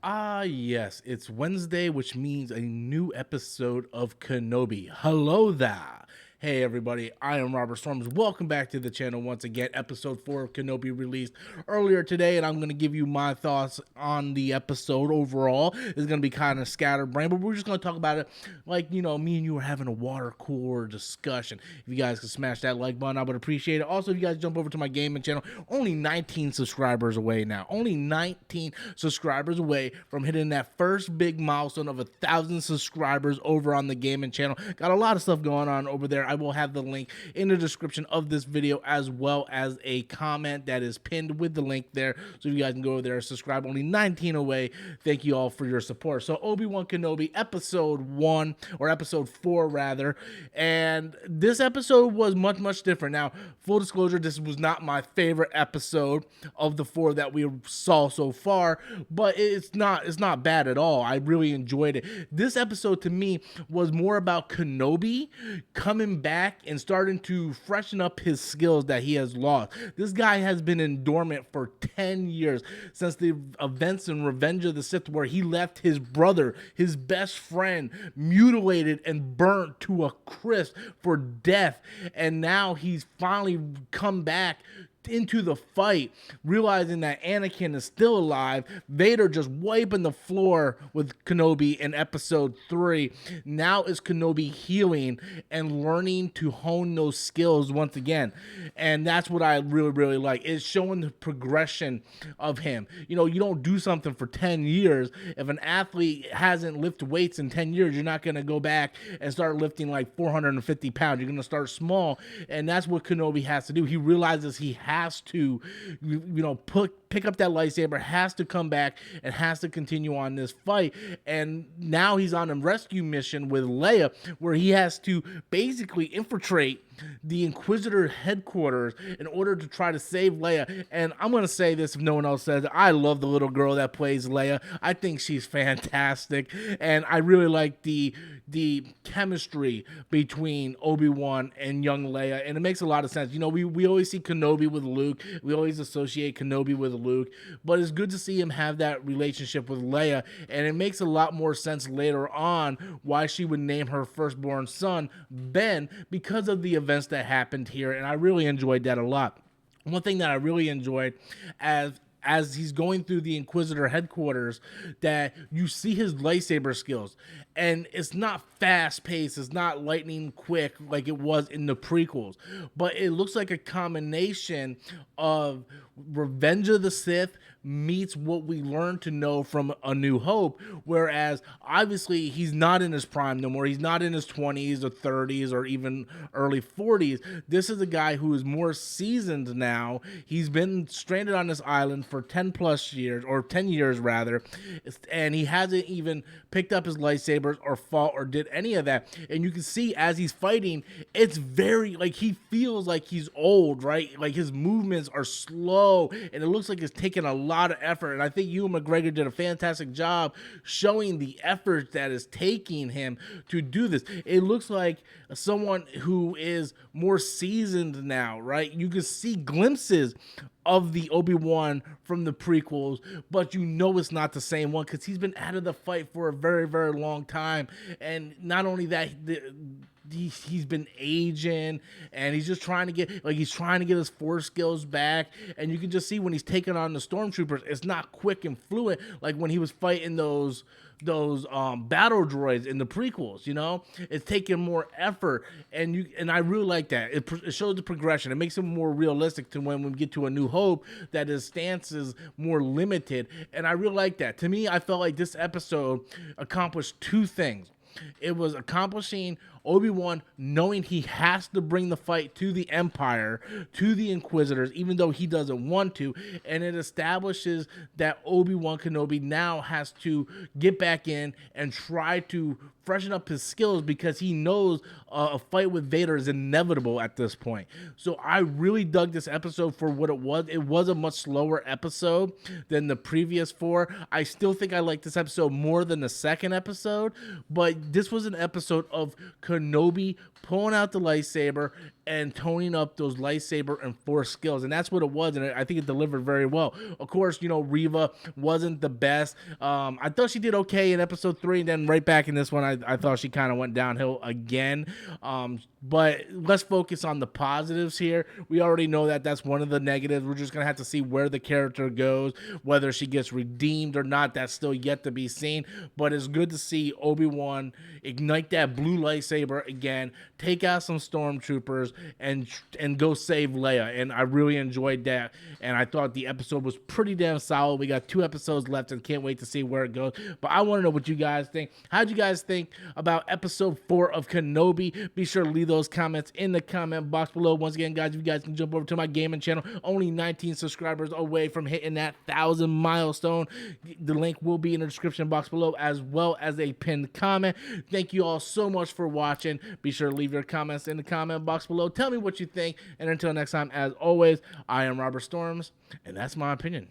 Yes, it's Wednesday, which means a new episode of Kenobi. Hello there. Hey, everybody, I am Robert Storms. Welcome back to the channel once again. Episode 4 of Kenobi released earlier today, and I'm going to give you my thoughts on the episode overall. It's going to be kind of scatterbrained, but we're just going to talk about it like, me and you were having a water cooler discussion. If you guys could smash that like button, I would appreciate it. Also, if you guys jump over to my gaming channel, only 19 subscribers away now. Only 19 subscribers away from hitting that first big milestone of 1,000 subscribers over on the gaming channel. Got a lot of stuff going on over there. I will have the link in the description of this video, as well as a comment that is pinned with the link there, so you guys can go over there and subscribe. Only 19 away. Thank you all for your support. So Obi-Wan Kenobi episode 1, or episode 4 rather, and this episode was much different. Now, full disclosure, this was not my favorite episode of the 4 that we saw so far, but it's not bad at all. I really enjoyed it. This episode to me was more about Kenobi coming back and starting to freshen up his skills that he has lost. This guy has been in dormant for 10 years, since the events in Revenge of the Sith, where he left his brother, his best friend, mutilated and burnt to a crisp for death. And now he's finally come back into the fight, realizing that Anakin is still alive. Vader just wiping the floor with Kenobi in episode 3. Now is Kenobi healing and learning to hone those skills once again. And that's what I really like. It's showing the progression of him. You don't do something for 10 years. If an athlete hasn't lifted weights in 10 years, you're not going to go back and start lifting like 450 pounds. You're going to start small. And that's what Kenobi has to do. He realizes he has to, pick up that lightsaber, has to come back, and has to continue on this fight. And now he's on a rescue mission with Leia, where he has to basically infiltrate the Inquisitor headquarters in order to try to save Leia. And I'm going to say this if no one else says it, I love the little girl that plays Leia. I think she's fantastic, and I really like the chemistry between Obi-Wan and young Leia, and it makes a lot of sense. We always see Kenobi with Luke. We always associate Kenobi with Luke, but it's good to see him have that relationship with Leia, and it makes a lot more sense later on why she would name her firstborn son Ben, because of the events that happened here, and I really enjoyed that a lot. One thing that I really enjoyed as he's going through the Inquisitor headquarters, that you see his lightsaber skills, and it's not fast paced, it's not lightning quick like it was in the prequels, but it looks like a combination of Revenge of the Sith meets what we learned to know from A New Hope, whereas obviously he's not in his prime no more. He's not in his 20s or 30s or even early 40s. This is a guy who is more seasoned now. He's been stranded on this island for 10 plus years, or 10 years rather, and he hasn't even picked up his lightsabers or fought or did any of that. And you can see as he's fighting, it's very, like, he feels like he's old, right? Like his movements are slow, and it looks like it's taking a lot of effort. And I think Ewan McGregor did a fantastic job showing the effort that is taking him to do this. It looks like someone who is more seasoned now, right? You can see glimpses of the Obi-Wan from the prequels, but it's not the same one, because he's been out of the fight for a very long time. And not only that, he's been aging, and he's just trying to get his force skills back. And you can just see when he's taking on the stormtroopers, it's not quick and fluid like when he was fighting those battle droids in the prequels. It's taking more effort, and I really like that. It shows the progression. It makes it more realistic to when we get to A New Hope, that his stance is more limited, and I really like that. To me, I felt like this episode accomplished two things. It was accomplishing Obi-Wan knowing he has to bring the fight to the Empire, to the Inquisitors, even though he doesn't want to, and it establishes that Obi-Wan Kenobi now has to get back in and try to freshen up his skills, because he knows a fight with Vader is inevitable at this point. So I really dug this episode for what it was. It was a much slower episode than the previous 4. I still think I like this episode more than the second episode, but this was an episode of Kenobi pulling out the lightsaber and toning up those lightsaber and force skills, and that's what it was, and I think it delivered very well. Of course, Reva wasn't the best. I thought she did okay in episode 3, and then right back in this one, I thought she kind of went downhill again. But let's focus on the positives here. We already know that that's one of the negatives. We're just gonna have to see where the character goes, whether she gets redeemed or not. That's still yet to be seen. But it's good to see Obi-Wan ignite that blue lightsaber again, take out some stormtroopers, and go save Leia. And I really enjoyed that. And I thought the episode was pretty damn solid. We got 2 episodes left and can't wait to see where it goes. But I want to know what you guys think. How'd you guys think about episode 4 of Kenobi? Be sure to leave those comments in the comment box below. Once again, guys, if you guys can jump over to my gaming channel, only 19 subscribers away from hitting that 1,000 milestone. The link will be in the description box below, as well as a pinned comment. Thank you all so much for watching. Be sure to leave your comments in the comment box below. Tell me what you think. And until next time, as always, I am Robert Storms, and that's my opinion.